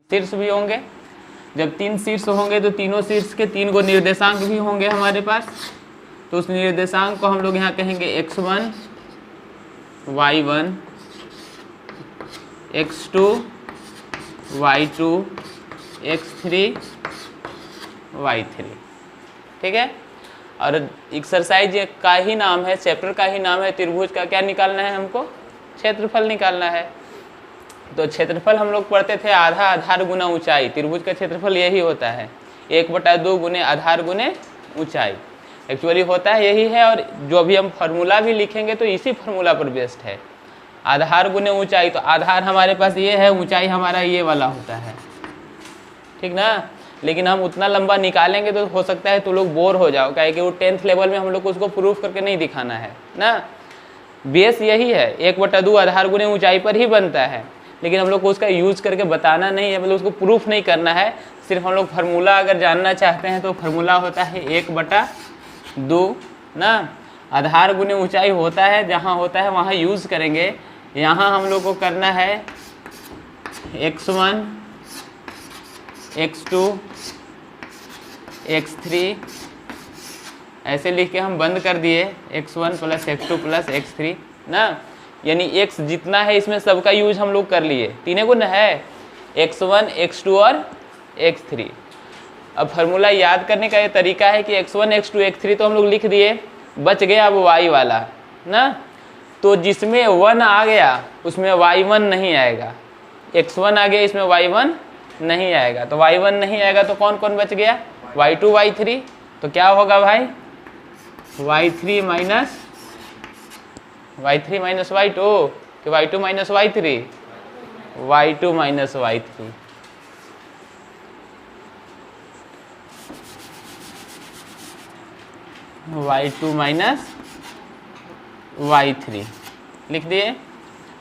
शीर्ष भी होंगे। जब 3 शीर्ष होंगे तो तीनों शीर्ष के 3 गो निर्देशांक भी होंगे हमारे पास। तो उस निर्देशांक को हम लोग यहाँ कहेंगे x1 y1 x2 y2 x3 y3, ठीक है। और एक्सरसाइज का ही नाम है, चैप्टर का ही नाम है त्रिभुज का क्या निकालना है हमको, क्षेत्रफल निकालना है। तो क्षेत्रफल हम लोग पढ़ते थे आधा आधार गुना ऊंचाई। त्रिभुज का क्षेत्रफल यही होता है 1/2 गुने आधार गुने ऊंचाई। एक्चुअली होता है यही है, और जो अभी हम फार्मूला भी लिखेंगे तो इसी फार्मूला पर बेस्ड है, आधार गुने ऊंचाई। तो आधार हमारे पास ये है, ऊंचाई हमारा ये वाला होता है, ठीक ना। लेकिन हम उतना लंबा निकालेंगे तो हो सकता है तो लोग बोर हो जाओ, क्या कि वो 10th लेवल में हम लोग को उसको प्रूफ करके नहीं दिखाना है ना। बेस यही है 1/2 आधार गुने ऊंचाई पर ही बनता है, लेकिन हम लोग को उसका यूज करके बताना नहीं है, मतलब उसको प्रूफ नहीं करना है। सिर्फ हम लोग फार्मूला अगर जानना चाहते हैं तो फार्मूला होता है 1/2 ना, आधार गुने ऊंचाई होता है, जहाँ होता है वहाँ यूज करेंगे। यहाँ हम लोग को करना है x1 x2 x3 ऐसे लिख के हम बंद कर दिए, x1 + x2 + x3 ना, यानी x जितना है इसमें सबका यूज हम लोग कर लिए। 3 गुण है x1 x2 और x3। अब फार्मूला याद करने का ये तरीका है कि x1 x2 x3 तो हम लोग लिख दिए, बच गया अब y वाला ना। तो जिसमें 1 आ गया उसमें y1 नहीं आएगा, x1 आ गया इसमें y1 नहीं आएगा। तो y1 नहीं आएगा तो कौन कौन बच गया, y2 y3। तो क्या होगा भाई, y3 माइनस y2 कि y2 minus y3, y2 minus y3। y2 minus y3 लिख दिए।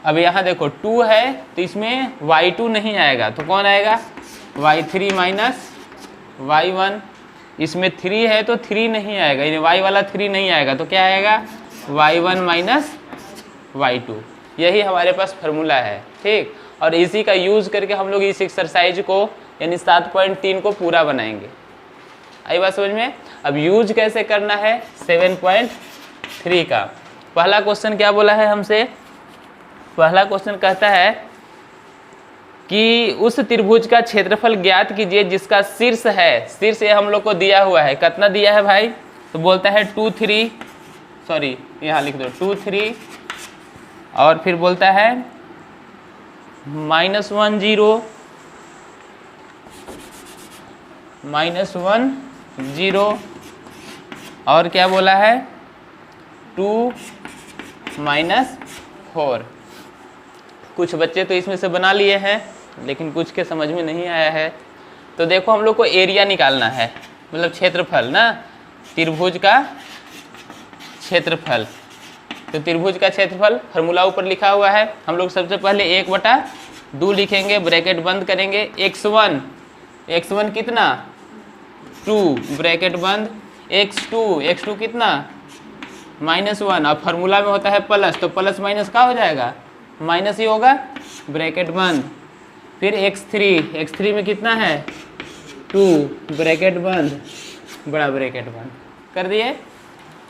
अब यहाँ देखो 2 है तो इसमें y2 नहीं आएगा, तो कौन आएगा, y3 माइनस y1। इसमें 3 है तो 3 नहीं आएगा, यानी y वाला 3 नहीं आएगा, तो क्या आएगा, y1 माइनस y2। यही हमारे पास फार्मूला है, ठीक। और इसी का यूज़ करके हम लोग इस एक्सरसाइज को यानी 7.3 को पूरा बनाएंगे। आई बात समझ में। अब यूज कैसे करना है 7.3 का। पहला क्वेश्चन क्या बोला है हमसे, पहला क्वेश्चन कहता है कि उस त्रिभुज का क्षेत्रफल ज्ञात कीजिए जिसका शीर्ष है, शीर्ष ये हम लोग को दिया हुआ है, कितना दिया है भाई, तो बोलता है 2 3, सॉरी यहाँ लिख दो 2 3, और फिर बोलता है -1 0 -1 0, और क्या बोला है 2 -4। कुछ बच्चे तो इसमें से बना लिए हैं, लेकिन कुछ के समझ में नहीं आया है। तो देखो हम लोग को एरिया निकालना है, मतलब क्षेत्रफल ना, त्रिभुज का क्षेत्रफल। तो त्रिभुज का क्षेत्रफल फार्मूला ऊपर लिखा हुआ है। हम लोग सबसे पहले 1/2 लिखेंगे, ब्रैकेट बंद करेंगे। x1 कितना 2, ब्रैकेट बंद, x2 कितना -1, और फार्मूला में होता है प्लस, तो प्लस माइनस क्या हो जाएगा, माइनस ही होगा, ब्रैकेट बंद। फिर x3 में कितना है 2, ब्रैकेट बंद, बड़ा ब्रैकेट बंद कर दिए।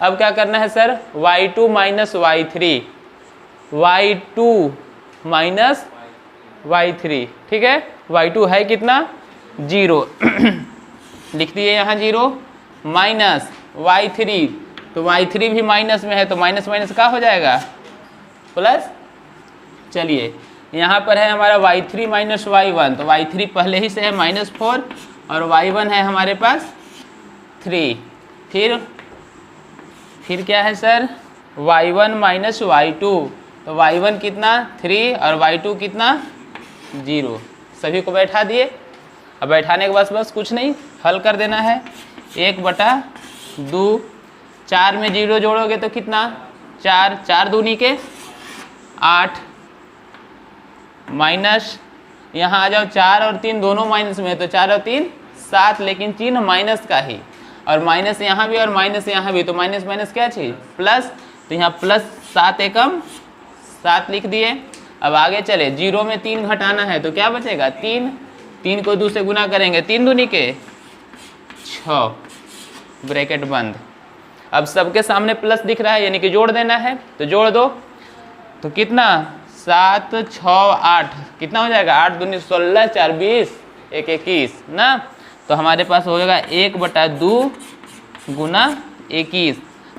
अब क्या करना है sir, y2 minus y3, y2 minus y3, ठीक है। y2 है कितना 0 लिख दिए यहाँ 0, माइनस y3, तो y3 भी माइनस में है, तो माइनस माइनस क्या हो जाएगा, प्लस। चलिए यहाँ पर है हमारा y3 माइनस y1, तो y3 पहले ही से है -4, और y1 है हमारे पास 3। फिर क्या है सर, y1 माइनस y2, तो y1 कितना 3 और y2 कितना 0। सभी को बैठा दिए। अब बैठाने के बाद बस कुछ नहीं, हल कर देना है। 1/2, 4 में 0 जोड़ोगे तो कितना 4, 4 दूनी के 8, माइनस यहाँ आ जाओ 4 और 3 दोनों माइनस में है, तो 4 और 3 7, लेकिन चिन्ह माइनस का ही, और माइनस यहाँ भी और माइनस यहाँ भी, तो माइनस माइनस क्या चीज़ प्लस, तो यहाँ +7 एकम 7 लिख दिए। अब आगे चले, 0 में 3 घटाना है तो क्या बचेगा 3, 3 को 2 से गुना करेंगे, 3 दूनी के 6, ब्रैकेट बंद। अब सबके सामने प्लस दिख रहा है यानी कि जोड़ देना है, तो जोड़ दो। तो कितना 7 6 8 कितना हो जाएगा, 8 दूनी 16, 4 20, 1 21 ना। तो हमारे पास होगा 1/2 गुना 21।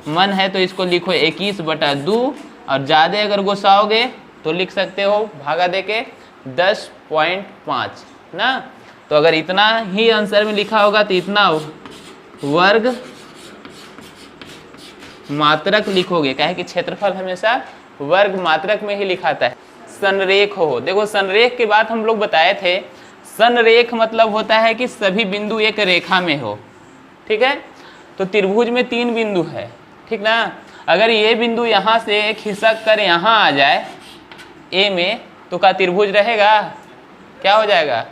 मन है तो इसको लिखो 21/2, और ज़्यादा अगर गुस्साओगे तो लिख सकते हो भागा दे के 10.5 ना। तो अगर इतना ही आंसर में लिखा होगा तो इतना वर्ग मात्रक लिखोगे, क्या है कि क्षेत्रफल हमेशा वर्ग मात्रक में ही लिखाता है। संरेख हो, देखो संरेख के बाद हम लोग बताए थे, संरेख मतलब होता है कि सभी बिंदु एक रेखा में हो, ठीक है। तो त्रिभुज में 3 बिंदु है, ठीक ना। अगर ये बिंदु यहाँ से खिसक कर यहाँ आ जाए ए में, तो क्या त्रिभुज रहेगा, क्या हो जाएगा,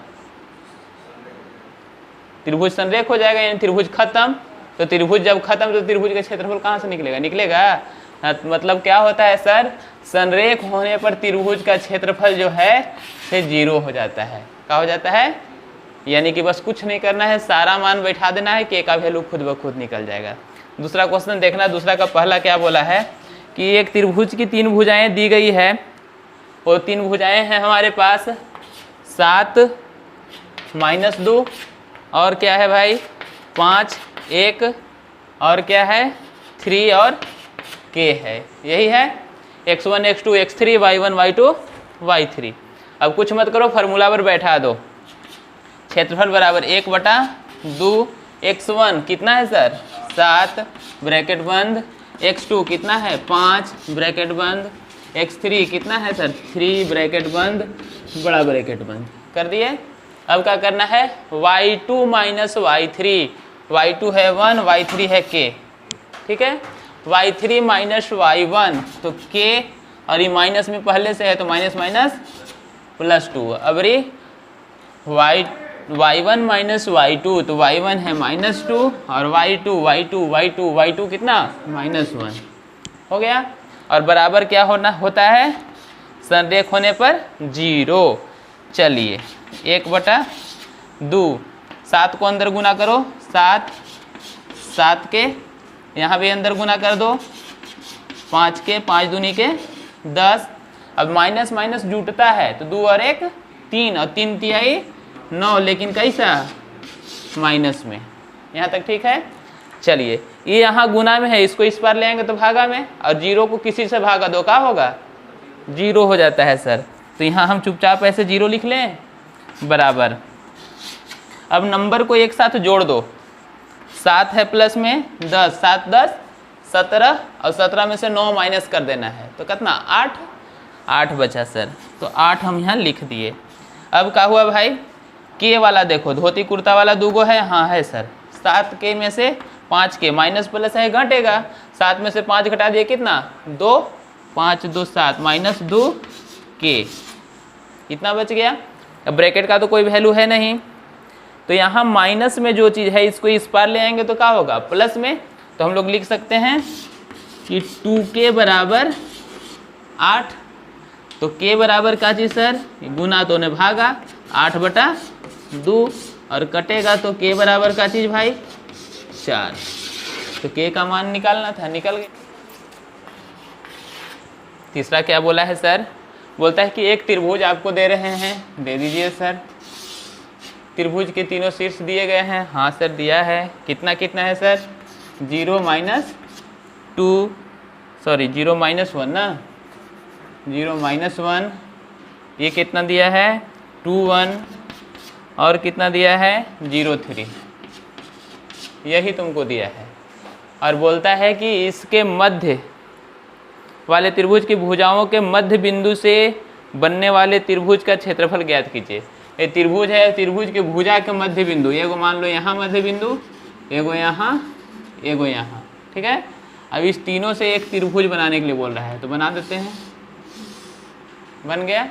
त्रिभुज संरेख हो जाएगा, यानी त्रिभुज खत्म। तो त्रिभुज जब खत्म तो त्रिभुज का क्षेत्रफल कहाँ से निकलेगा, निकलेगा। मतलब क्या होता है सर, संरेख होने पर त्रिभुज का क्षेत्रफल जो है से 0 हो जाता है। क्या हो जाता है, यानी कि बस कुछ नहीं करना है, सारा मान बैठा देना है कि का वैल्यू खुद ब खुद निकल जाएगा। दूसरा क्वेश्चन देखना, दूसरा का पहला क्या बोला है कि एक त्रिभुज की 3 भुजाएं दी गई है, और 3 भुजाएं हैं हमारे पास 7 - 2 और क्या है भाई 5 1 और क्या है 3 और k है, यही है x1 x2 x3 y1 y2 y3। अब कुछ मत करो, फार्मूला पर बैठा दो। क्षेत्रफल बराबर 1/2 x1 कितना है सर 7 ब्रैकेट बंद, x2 कितना है 5 ब्रैकेट बंद, x3 कितना है सर 3 ब्रैकेट बंद बड़ा ब्रैकेट बंद कर दिए। अब क्या करना है y2 - y3, y2 है 1 y3 है k, ठीक है। y3 - y1 तो k, और ये माइनस में पहले से है तो माइनस माइनस +2। अब रे y1 - y2 तो y1 है -2 और y2 कितना -1 हो गया। और बराबर क्या होता है संरेख होने पर 0। चलिए 1/2, 7 को अंदर गुना करो, 7 के यहाँ भी अंदर गुना कर दो, 5 के 5 दूनी के 10। अब माइनस माइनस जुटता है तो 2 और 1 3 और 3 तिहाई 9, लेकिन कैसा माइनस में, यहाँ तक ठीक है। चलिए ये यहाँ गुना में है, इसको इस पार ले आएंगे तो भागा में, और 0 को किसी से भागा दो क्या होगा 0 हो जाता है सर। तो यहाँ हम चुपचाप ऐसे 0 लिख लें बराबर। अब नंबर को एक साथ जोड़ दो, 7 है प्लस में 10, 7 10 17, और 17 में से 9 माइनस कर देना है तो कितना 8 बचा सर। तो 8 हम यहाँ लिख दिए। अब क्या हुआ भाई के वाला देखो, धोती कुर्ता वाला 2 गो है, हाँ है सर। 7 के में से 5 के माइनस प्लस है घटेगा, 7 में से 5 घटा दिए कितना 2, 5 2 7 -2 के, इतना बच गया। अब ब्रैकेट का तो कोई वैल्यू है नहीं, तो यहाँ माइनस में जो चीज़ है इसको इस पार ले आएंगे तो क्या होगा प्लस में। तो हम लोग लिख सकते हैं कि 2k बराबर 8। तो k बराबर क्या चीज़ सर, गुना तो ने भागा 8/2, और कटेगा तो k बराबर का चीज़ भाई 4। तो k का मान निकालना था, निकल गया। तीसरा क्या बोला है सर, बोलता है कि एक त्रिभुज आपको दे रहे हैं, दे दीजिए सर। त्रिभुज के तीनों शीर्ष दिए गए हैं, हाँ सर दिया है। कितना कितना है सर 0 - 1 ना, 0 - 1, ये कितना दिया है 2 1, और कितना दिया है 0 3, यही तुमको दिया है। और बोलता है कि इसके मध्य वाले त्रिभुज की भुजाओं के मध्य बिंदु से बनने वाले त्रिभुज का क्षेत्रफल ज्ञात कीजिए। ये त्रिभुज है, त्रिभुज के भुजा के मध्य बिंदु, एगो मान लो यहाँ मध्य बिंदु, एगो यहाँ, एगो यहाँ, ठीक है। अब इस तीनों से एक त्रिभुज बनाने के लिए बोल रहा है, तो बना देते हैं, बन गया।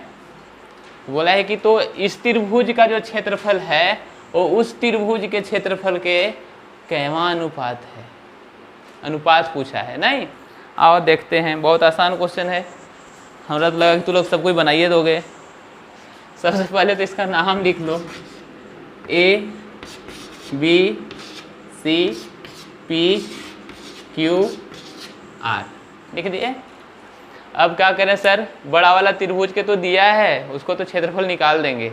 बोला है कि तो इस त्रिभुज का जो क्षेत्रफल है वो उस त्रिभुज के क्षेत्रफल के कैवा अनुपात है, अनुपात पूछा है। नहीं आओ देखते हैं, बहुत आसान क्वेश्चन है, हमरा तो लगा कि तुम लोग सब कुछ बनाइए दोगे। सबसे पहले तो इसका नाम लिख लो, A B C P Q R लिख दिए। अब क्या करें सर, बड़ा वाला त्रिभुज के तो दिया है, उसको तो क्षेत्रफल निकाल देंगे,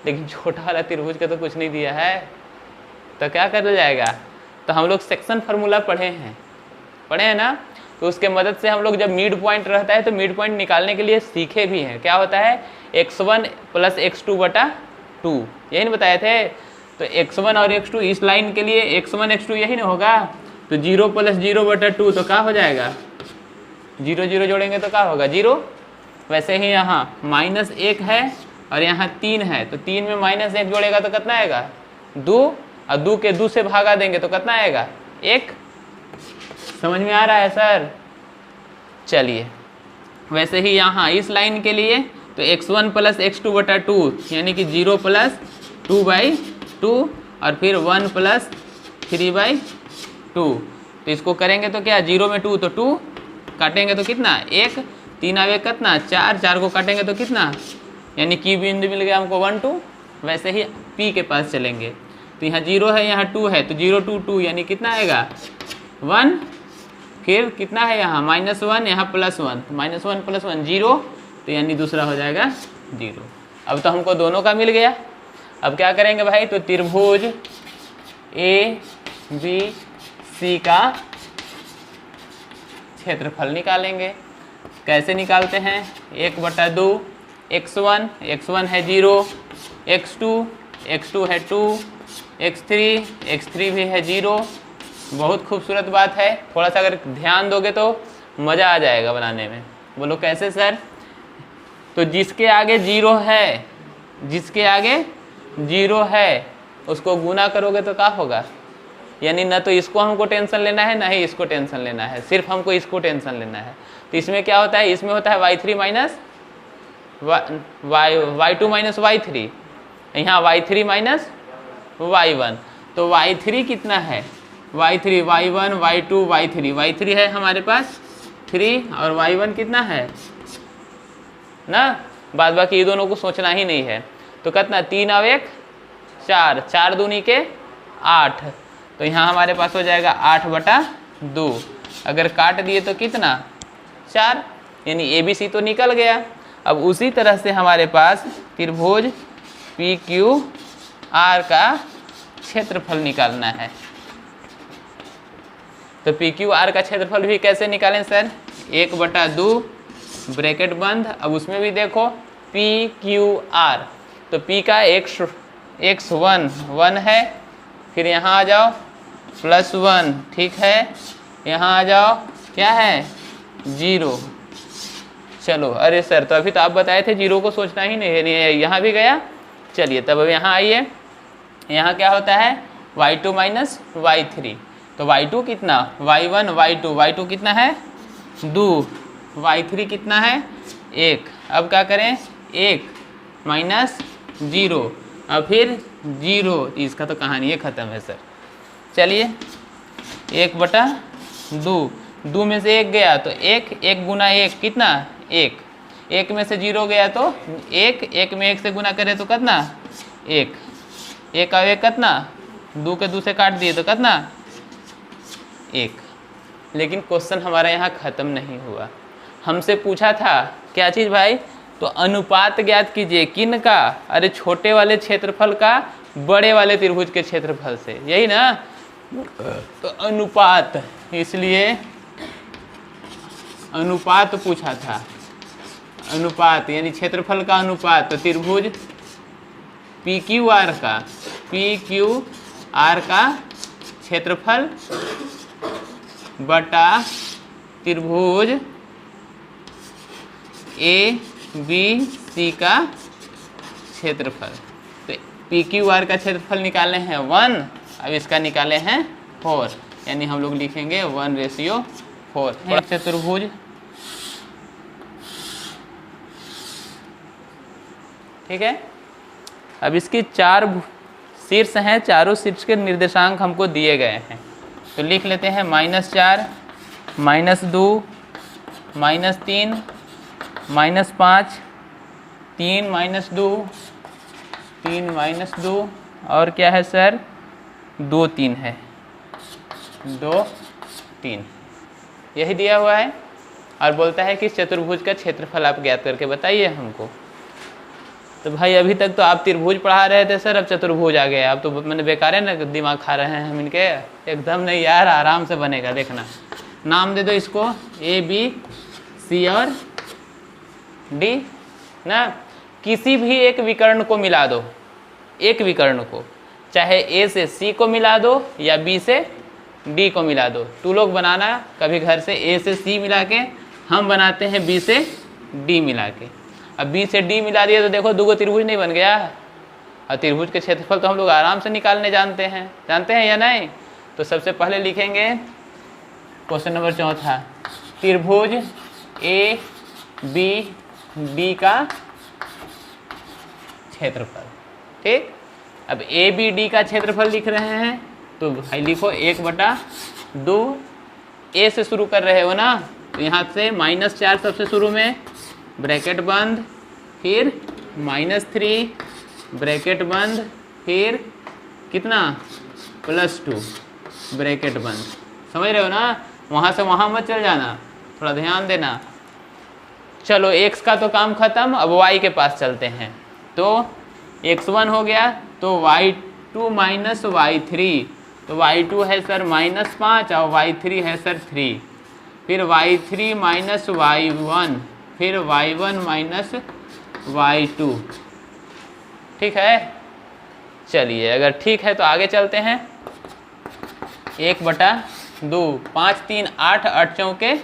लेकिन छोटा वाला त्रिभुज के तो कुछ नहीं दिया है, तो क्या कर जाएगा। तो हम लोग सेक्शन फार्मूला पढ़े हैं ना, तो उसके मदद से हम लोग जब मिड पॉइंट रहता है तो मिड पॉइंट निकालने के लिए सीखे भी हैं। क्या होता है, x1 + x2 बटा 2, यही नहीं बताए थे। तो x1 और x2 इस लाइन के लिए x1 x2 यही ना होगा, तो 0 + 0 बटा 2 तो क्या हो जाएगा, 0 0 जोड़ेंगे तो क्या होगा 0। वैसे ही यहाँ -1 है और यहाँ 3 है, तो 3 में -1 जोड़ेगा तो कितना आएगा 2, और 2 के 2 से भागा देंगे तो कितना आएगा 1। समझ में आ रहा है सर। चलिए, वैसे ही यहाँ इस लाइन के लिए तो x1 + x2 बटा 2 यानी कि 0 + 2/2 और फिर 1 + 3/2। तो इसको करेंगे तो क्या, 0 में 2 तो 2 काटेंगे तो कितना 1, 3 आवे कितना 4, 4 को काटेंगे तो कितना, यानी कि बिंदु मिल गया हमको 1 2। वैसे ही P के पास चलेंगे तो यहाँ 0 है यहाँ 2 है, तो 0 2 2 यानी कितना आएगा 1। फिर कितना है यहाँ -1, यहाँ +1, -1 + 1 0, तो यानी दूसरा हो जाएगा 0। अब तो हमको दोनों का मिल गया। अब क्या करेंगे भाई, तो त्रिभुज ए बी सी का क्षेत्रफल निकालेंगे। कैसे निकालते हैं, 1/2 x1 है 0, x2 है 2, x3 भी है 0। बहुत खूबसूरत बात है, थोड़ा सा अगर ध्यान दोगे तो मज़ा आ जाएगा बनाने में। बोलो कैसे सर, तो जिसके आगे 0 है, जिसके आगे 0 है उसको गुना करोगे तो क्या होगा, यानी ना तो इसको हमको टेंशन लेना है ना ही इसको टेंशन लेना है, सिर्फ हमको इसको टेंशन लेना है। तो इसमें क्या होता है, इसमें होता है y3 minus y2 minus y3, यहाँ y3 माइनस y1। तो y3 कितना है, y3 y1 y2 y3 है हमारे पास 3, और y1 कितना है ना, बाद बाकी ये दोनों को सोचना ही नहीं है। तो कितना 3 और 1 4, 4 दूनी के 8, तो यहाँ हमारे पास हो जाएगा 8/2। अगर काट दिए तो कितना 4, यानी ABC तो निकल गया। अब उसी तरह से हमारे पास त्रिभुज PQR का क्षेत्रफल निकालना है। तो PQR का क्षेत्रफल भी कैसे निकालें सर, 1/2 ब्रैकेट बंद। अब उसमें भी देखो PQR, तो P का x1 1 है, फिर यहाँ आ जाओ +1, ठीक है, यहाँ आ जाओ क्या है 0। चलो, अरे सर तो अभी तो आप बताए थे 0 को सोचना ही नहीं है, यहाँ भी गया। चलिए तब अब यहाँ आइए, यहाँ क्या होता है y2 माइनस y3, तो y2 कितना y1 y2 कितना है 2, y3 कितना है 1। अब क्या करें 1 माइनस 0 और फिर 0, इसका तो कहानी ख़त्म है सर। चलिए 1/2, 2 में से 1 गया तो 1 गुना 1 कितना 1, 1 में से 0 गया तो 1 में 1 से गुना करें तो कितना 1, 1 और 1 कितना 2 के 2 से काट दिए तो कितना 1। लेकिन क्वेश्चन हमारा यहाँ ख़त्म नहीं हुआ। हमसे पूछा था क्या चीज़ भाई, तो अनुपात ज्ञात कीजिए किन का, अरे छोटे वाले क्षेत्रफल का बड़े वाले त्रिभुज के क्षेत्रफल से, यही ना। तो अनुपात, इसलिए अनुपात पूछा था, अनुपात यानी क्षेत्रफल का अनुपात। तो त्रिभुज PQR का क्षेत्रफल बटा त्रिभुज ABC का क्षेत्रफल। तो PQR का क्षेत्रफल निकाले हैं 1, अब इसका निकाले हैं 4, यानी हम लोग लिखेंगे 1:4। चतुर्भुज, ठीक है। अब इसकी 4 शीर्ष हैं, चारों शीर्ष के निर्देशांक हमको दिए गए हैं, तो लिख लेते हैं -4 -2 -3 -5 3 -2 3 -2 और क्या है सर, 2 3 है, 2 3, यही दिया हुआ है। और बोलता है कि चतुर्भुज का क्षेत्रफल आप ज्ञात करके बताइए हमको। तो भाई अभी तक तो आप त्रिभुज पढ़ा रहे थे सर, अब चतुर्भुज आ गए। अब तो मैंने बेकार है ना, दिमाग खा रहे हैं हम इनके, एकदम नहीं यार, आराम से बनेगा, देखना। नाम दे दो इसको A B C और D ना, किसी भी एक विकर्ण को मिला दो, एक विकर्ण को, चाहे A से C को मिला दो या B से D को मिला दो। तू लोग बनाना कभी घर से A से C मिला के, हम बनाते हैं B से D मिला के। अब B से D मिला दिया तो देखो दुगो त्रिभुज नहीं बन गया। और त्रिभुज के क्षेत्रफल तो हम लोग आराम से निकालने जानते हैं या नहीं। तो सबसे पहले लिखेंगे क्वेश्चन नंबर 4, त्रिभुज A B D का क्षेत्रफल। ठीक, अब A B D का क्षेत्रफल लिख रहे हैं तो भाई लिखो 1/2। A से शुरू कर रहे हो ना, तो यहाँ से -4 सबसे शुरू में, ब्रैकेट बंद, फिर -3 ब्रैकेट बंद, फिर कितना +2 ब्रैकेट बंद। समझ रहे हो ना, वहाँ से वहाँ मत चल जाना, थोड़ा ध्यान देना। चलो x का तो काम खत्म, अब y के पास चलते हैं। तो x1 हो गया, तो y2 माइनस y3, तो y2 है सर -5 और y3 है सर 3, फिर y3 माइनस y1, फिर y1 माइनस y2। ठीक है, चलिए अगर ठीक है तो आगे चलते हैं। 1/2, 5 3 8, 8 चौके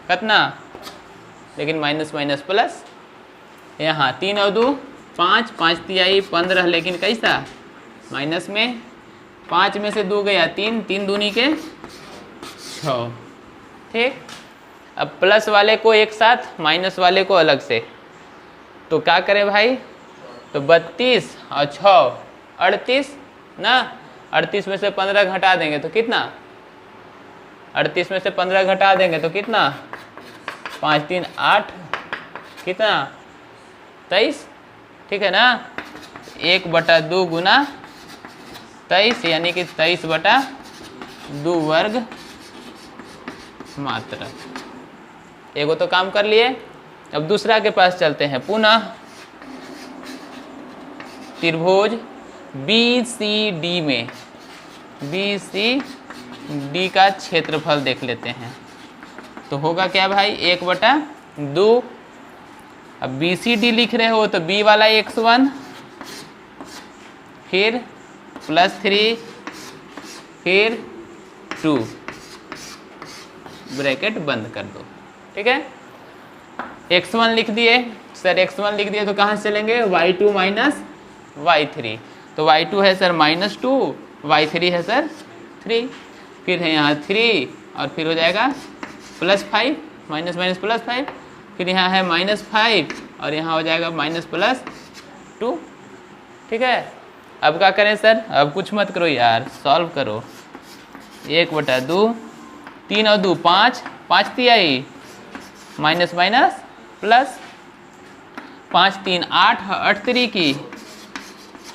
कितना, लेकिन माइनस माइनस प्लस, यहाँ 3 और 2 5, 5 तिहाई 15, लेकिन कैसा माइनस में, 5 में से 2 गया 3, 3 दूनी के 6। ठीक, अब प्लस वाले को एक साथ, माइनस वाले को अलग से, तो क्या करें भाई, तो 32 और 6 38 ना, 38 में से 15 घटा देंगे तो कितना, 38 में से 15 घटा देंगे तो कितना, 5 3 8, कितना 23। ठीक है ना, 1/2 गुना 23, यानी कि 23/2 वर्ग मात्रक। एगो तो काम कर लिए, अब दूसरा के पास चलते हैं। पुनः त्रिभुज BCD में, BCD का क्षेत्रफल देख लेते हैं। तो होगा क्या भाई, 1/2। अब BCD लिख रहे हो तो B वाला x1, फिर +3, फिर 2 ब्रैकेट बंद कर दो। ठीक है, x1 लिख दिए सर, x1 लिख दिए तो कहाँ से चलेंगे, y2 माइनस y3, तो y2 है सर -2, y3 है सर 3, फिर है यहाँ 3 और फिर हो जाएगा +5, माइनस माइनस +5, फिर यहाँ है -5 और यहाँ हो जाएगा -+2। ठीक है, अब क्या करें सर, अब कुछ मत करो यार, सॉल्व करो। 1/2, 3 और 2 5, 5 तिहाई माइनस माइनस प्लस, 5 3 8, 8 3 की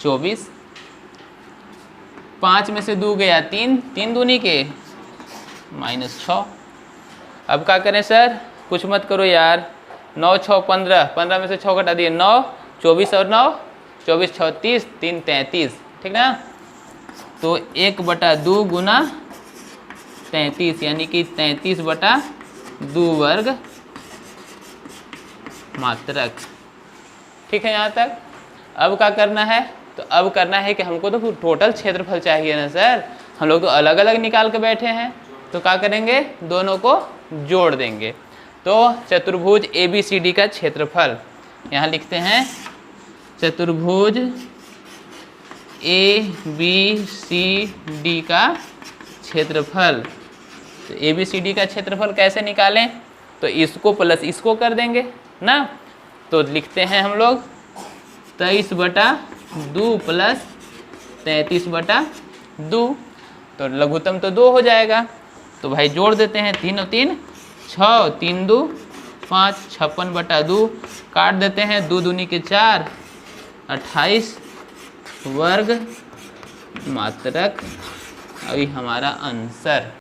24, 5 में से 2 गया 3, 3 दूनी के -6। अब क्या करें सर, कुछ मत करो यार, 9 6 15, 15 में से 6 घटा दिए 9, 24 और 9, 24 6 30, 3 33। ठीक ना, तो 1/2 गुना 33, यानी कि 33/2 वर्ग मात्रक। ठीक है यहाँ तक। अब क्या करना है, तो अब करना है कि हमको तो टोटल क्षेत्रफल चाहिए ना सर, हम लोग तो अलग अलग निकाल के बैठे हैं, तो क्या करेंगे, दोनों को जोड़ देंगे। तो चतुर्भुज ABCD का क्षेत्रफल, यहाँ लिखते हैं चतुर्भुज ABCD का क्षेत्रफल। तो ABCD का क्षेत्रफल कैसे निकालें, तो इसको प्लस इसको कर देंगे ना, तो लिखते हैं हम लोग 23/2 प्लस 33/2, तो लघुत्तम तो 2 हो जाएगा, तो भाई जोड़ देते हैं, 3 और 3 6, 3 2 5, 56/2, काट देते हैं, 2 दूनी के 4, 28, वर्ग मात्रक, अभी हमारा आंसर।